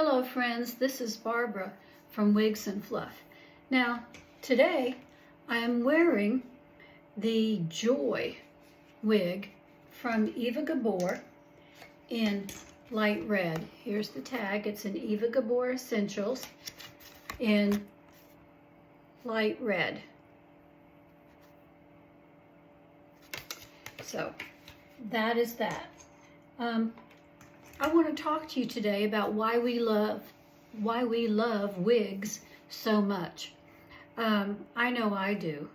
Hello friends, this is Barbara from Wigs and Fluff. Now, today I am wearing the Joy wig from Eva Gabor in light red. Here's the tag. It's an Eva Gabor Essentials in light red. So, that is that. I want to talk to you today about why we love wigs so much. I know I do.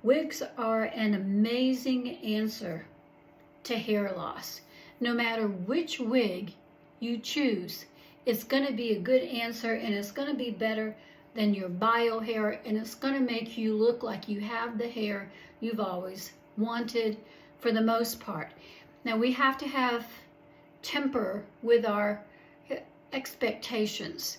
Wigs are an amazing answer to hair loss. No matter which wig you choose, it's going to be a good answer, and it's going to be better than your bio hair, and it's going to make you look like you have the hair you've always wanted for the most part. Now, we have to have temper with our expectations.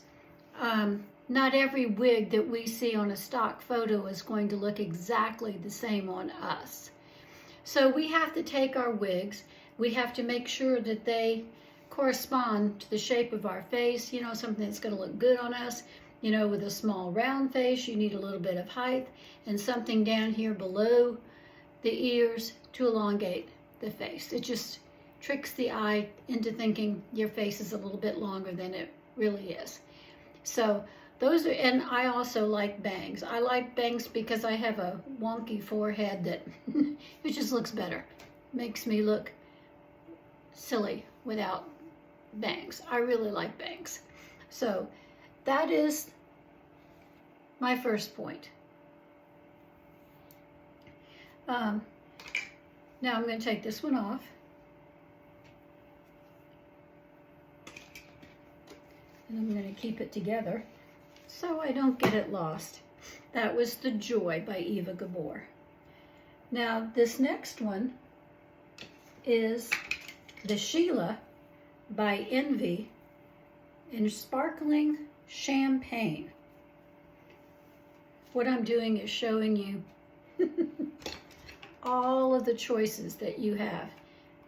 Not every wig that we see on a stock photo is going to look exactly the same on us. So we have to take our wigs, we have to make sure that they correspond to the shape of our face, you know, something that's going to look good on us. You know, with a small round face, you need a little bit of height and something down here below the ears to elongate the face. It just tricks the eye into thinking your face is a little bit longer than it really is. So those are, and I also like bangs. I like bangs because I have a wonky forehead that it just looks better. Makes me look silly without bangs. I really like bangs. So that is my first point. Now I'm going to take this one off. And I'm going to keep it together so I don't get it lost. That was the Joy by Eva Gabor. Now this next one is the Sheila by Envy in Sparkling Champagne. What I'm doing is showing you all of the choices that you have.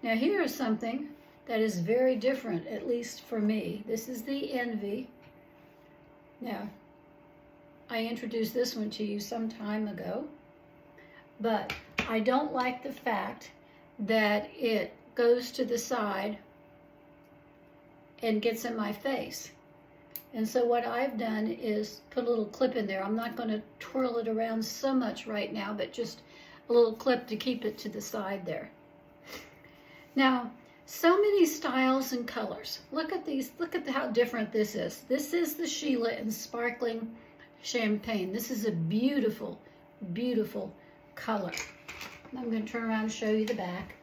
Now here is something that is very different, at least for me. This is the Envy. Now, I introduced this one to you some time ago, but I don't like the fact that it goes to the side and gets in my face. And so what I've done is put a little clip in there. I'm not going to twirl it around so much right now, but just a little clip to keep it to the side there. Now, so many styles and colors. Look at these. Look at how different this is. This is the Sheila in Sparkling Champagne. This is a beautiful, beautiful color. I'm going to turn around and show you the back.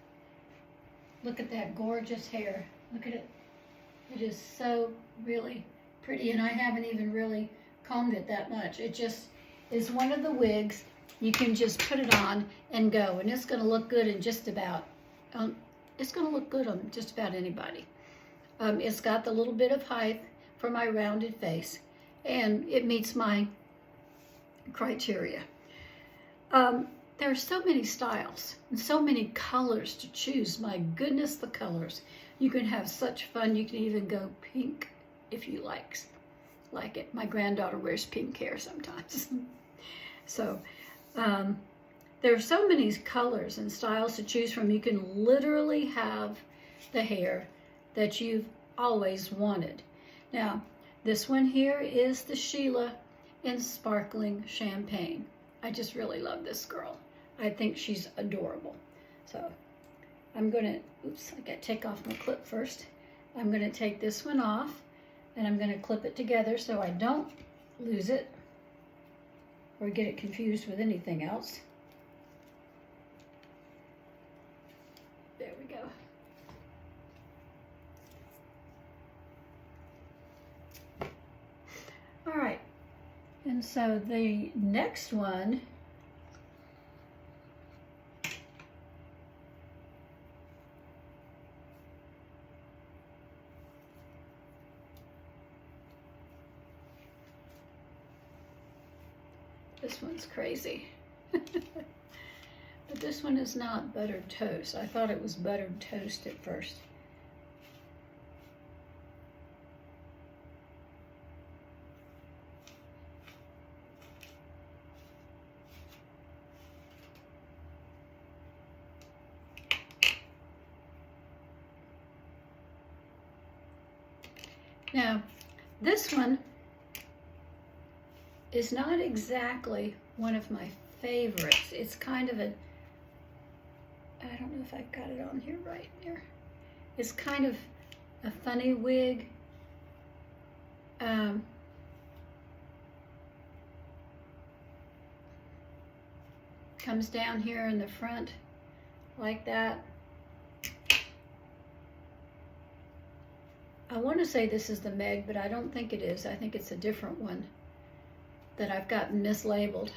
Look at that gorgeous hair. Look at it. It is so really pretty, and I haven't even really combed it that much. It just is one of the wigs you can just put it on and go, and it's going to look good in just about it's going to look good on just about anybody. It's got the little bit of height for my rounded face, and it meets my criteria. There are so many styles and so many colors to choose. My goodness, the colors. You can have such fun. You can even go pink if you like it. My granddaughter wears pink hair sometimes. So, there are so many colors and styles to choose from. You can literally have the hair that you've always wanted. Now, this one here is the Sheila in Sparkling Champagne. I just really love this girl. I think she's adorable. So I'm going to, oops, I got to take off my clip first. I'm going to take this one off, and I'm going to clip it together so I don't lose it or get it confused with anything else. There we go. All right, and so the next one this one's crazy. But this one is not buttered toast. I thought it was buttered toast at first. Now, this one is not exactly one of my favorites. It's kind of a, I don't know if I've got it on here right here. It's kind of a funny wig. Comes down here in the front like that. I want to say this is the Meg, but I don't think it is. I think it's a different one that I've gotten mislabeled.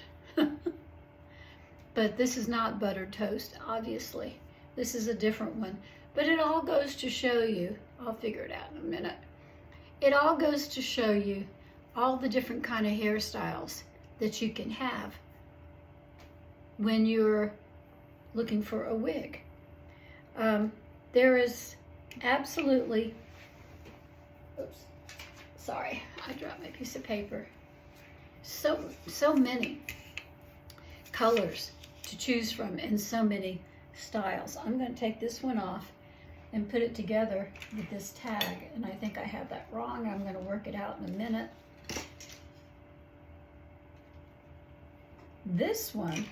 But this is not buttered toast, obviously. This is a different one. But it all goes to show you, I'll figure it out in a minute. It all goes to show you all the different kind of hairstyles that you can have when you're looking for a wig. There is absolutely, oops, sorry, I dropped my piece of paper. So many colors to choose from and so many styles. I'm going to take this one off and put it together with this tag, and I think I have that wrong. I'm going to work it out in a minute. This one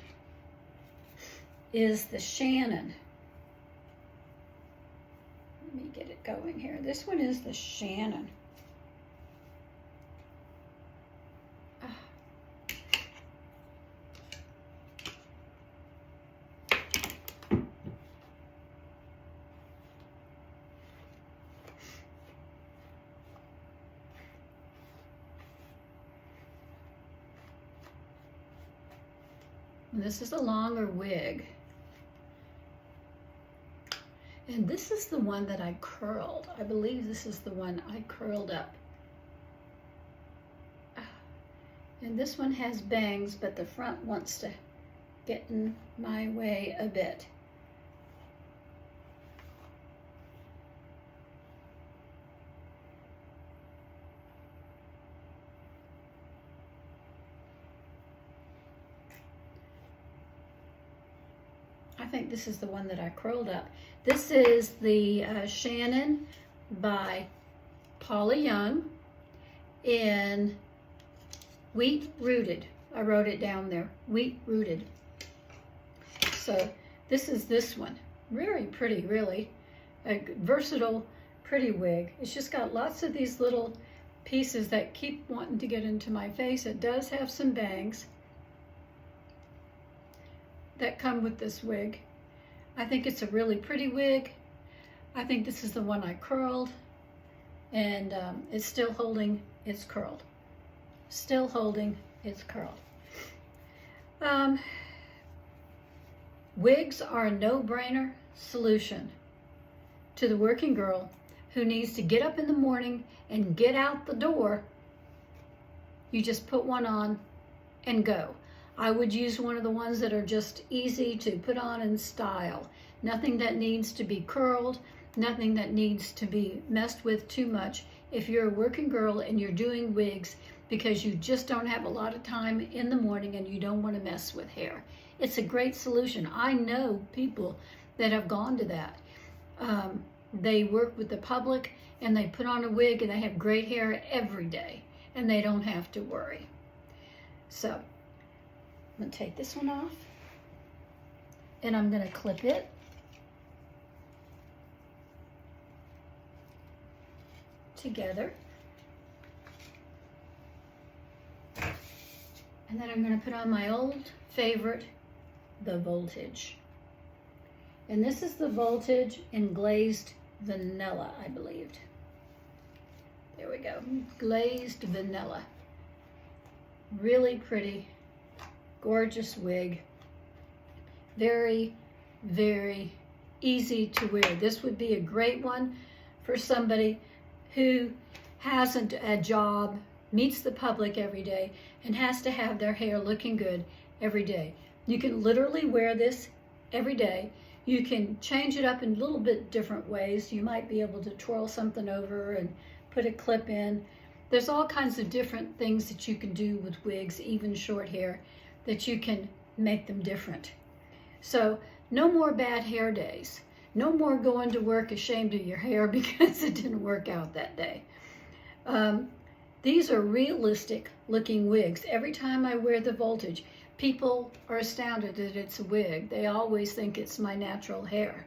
is the Shannon. Let me get it going here. This one is the Shannon. This is a longer wig. And this is the one that I curled. I believe this is the one I curled up. And this one has bangs, but the front wants to get in my way a bit. I think this is the one that I curled up. This is the Shannon by Paula Young in Wheat Rooted. I wrote it down there, Wheat Rooted. So this is this one. Very pretty, really. A versatile, pretty wig. It's just got lots of these little pieces that keep wanting to get into my face. It does have some bangs that come with this wig. I think it's a really pretty wig. I think this is the one I curled, and it's still holding its curl. Still holding its curl. Wigs are a no-brainer solution to the working girl who needs to get up in the morning and get out the door. You just put one on and go. I would use one of the ones that are just easy to put on and style. Nothing that needs to be curled, nothing that needs to be messed with too much. If you're a working girl and you're doing wigs because you just don't have a lot of time in the morning and you don't want to mess with hair, it's a great solution. I know people that have gone to that. They work with the public and they put on a wig and they have great hair every day and they don't have to worry. So I'm going to take this one off and I'm going to clip it. Together. And then I'm going to put on my old favorite, the Voltage. And this is the Voltage in glazed vanilla, I believed. There we go. Glazed vanilla. Really pretty, gorgeous wig. Very, very easy to wear. This would be a great one for somebody who hasn't a job, meets the public every day, and has to have their hair looking good every day. You can literally wear this every day. You can change it up in a little bit different ways. You might be able to twirl something over and put a clip in. There's all kinds of different things that you can do with wigs, even short hair, that you can make them different. So no more bad hair days. No more going to work ashamed of your hair because it didn't work out that day. These are realistic looking wigs. Every time I wear the voltage, people are astounded that it's a wig. They always think it's my natural hair.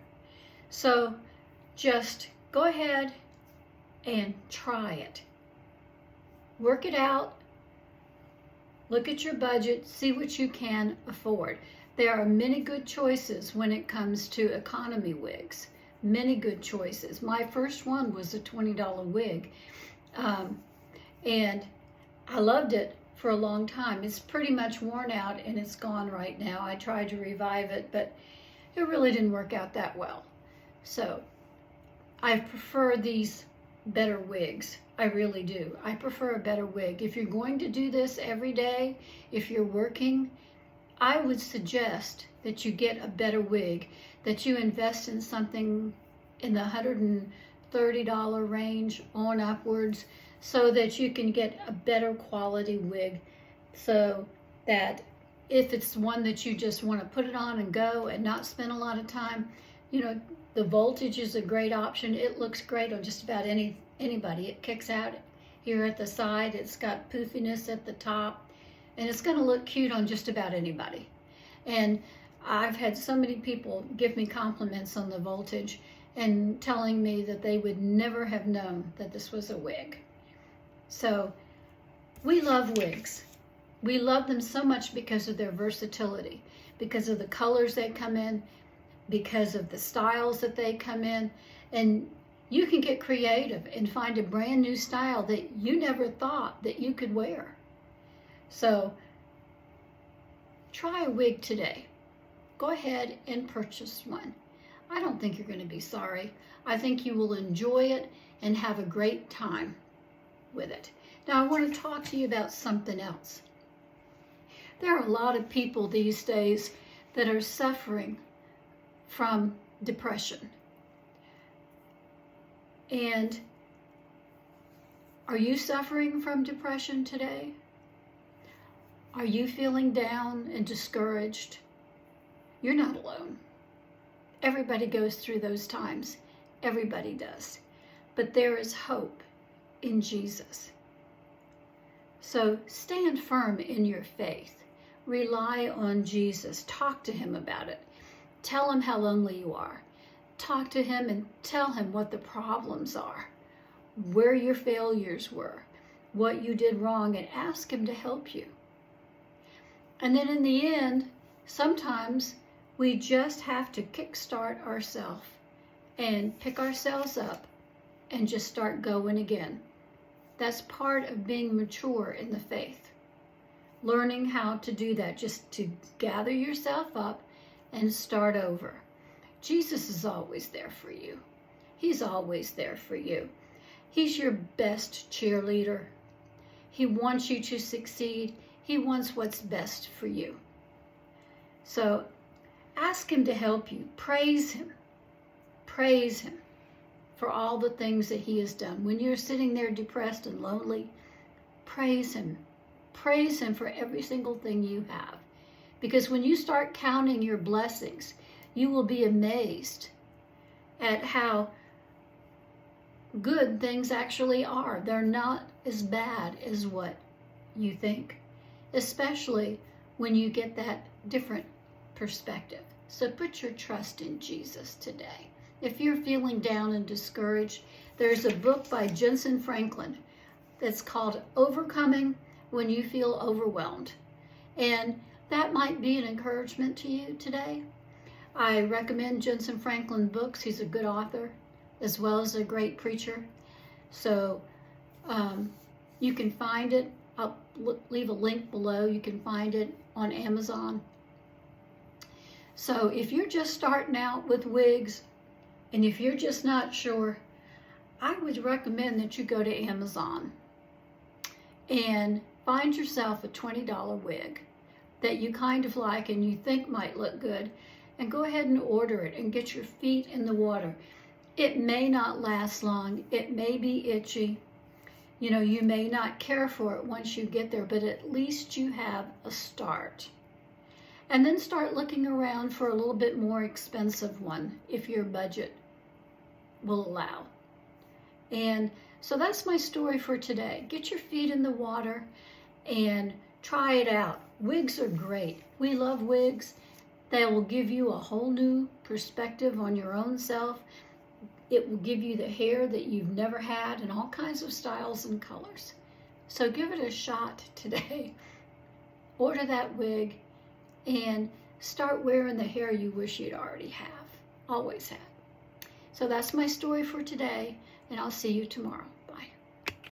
So just go ahead and try it. Work it out. Look at your budget. See what you can afford. There are many good choices when it comes to economy wigs. Many good choices. My first one was a $20 wig. And I loved it for a long time. It's pretty much worn out and it's gone right now. I tried to revive it, but it really didn't work out that well. So I prefer these better wigs. I really do. I prefer a better wig. If you're going to do this every day, if you're working, I would suggest that you get a better wig, that you invest in something in the $130 range on upwards, so that you can get a better quality wig, so that if it's one that you just want to put it on and go and not spend a lot of time, you know, the voltage is a great option. It looks great on just about anybody. It kicks out here at the side. It's got poofiness at the top, and it's going to look cute on just about anybody. And I've had so many people give me compliments on the voltage and telling me that they would never have known that this was a wig. So we love wigs. We love them so much because of their versatility, because of the colors they come in, because of the styles that they come in. And you can get creative and find a brand new style that you never thought that you could wear. So try a wig today. Go ahead and purchase one. I don't think you're going to be sorry. I think you will enjoy it and have a great time with it. Now I want to talk to you about something else. There are a lot of people these days that are suffering from depression. And are you suffering from depression today? Are you feeling down and discouraged? You're not alone. Everybody goes through those times. Everybody does. But there is hope in Jesus. So stand firm in your faith. Rely on Jesus. Talk to him about it. Tell him how lonely you are. Talk to him and tell him what the problems are, where your failures were, what you did wrong, and ask him to help you. And then in the end, sometimes we just have to kickstart ourselves and pick ourselves up and just start going again. That's part of being mature in the faith. Learning how to do that, just to gather yourself up and start over. Jesus is always there for you. He's always there for you. He's your best cheerleader. He wants you to succeed. He wants what's best for you. So ask him to help you. Praise him. Praise him for all the things that he has done. When you're sitting there depressed and lonely, praise him. Praise him for every single thing you have. Because when you start counting your blessings, you will be amazed at how good things actually are. They're not as bad as what you think, especially when you get that different perspective. So put your trust in Jesus today. If you're feeling down and discouraged, there's a book by Jentzen Feanklin that's called Overcoming When You Feel Overwhelmed. And that might be an encouragement to you today. I recommend Jentzen Feanklin books. He's a good author as well as a great preacher. So you can find it. I'll leave a link below. You can find it on Amazon. So if you're just starting out with wigs, and if you're just not sure, I would recommend that you go to Amazon and find yourself a $20 wig that you kind of like and you think might look good, and go ahead and order it and get your feet in the water. It may not last long. It may be itchy. You know, you may not care for it once you get there, but at least you have a start. And then start looking around for a little bit more expensive one if your budget will allow. And So that's my story for today. Get your feet in the water and try it out. Wigs are great. We love wigs. They will give you a whole new perspective on your own self. It will give you the hair that you've never had in all kinds of styles and colors. So give it a shot today. Order that wig and start wearing the hair you wish you'd already always had. So that's my story for today, and I'll see you tomorrow.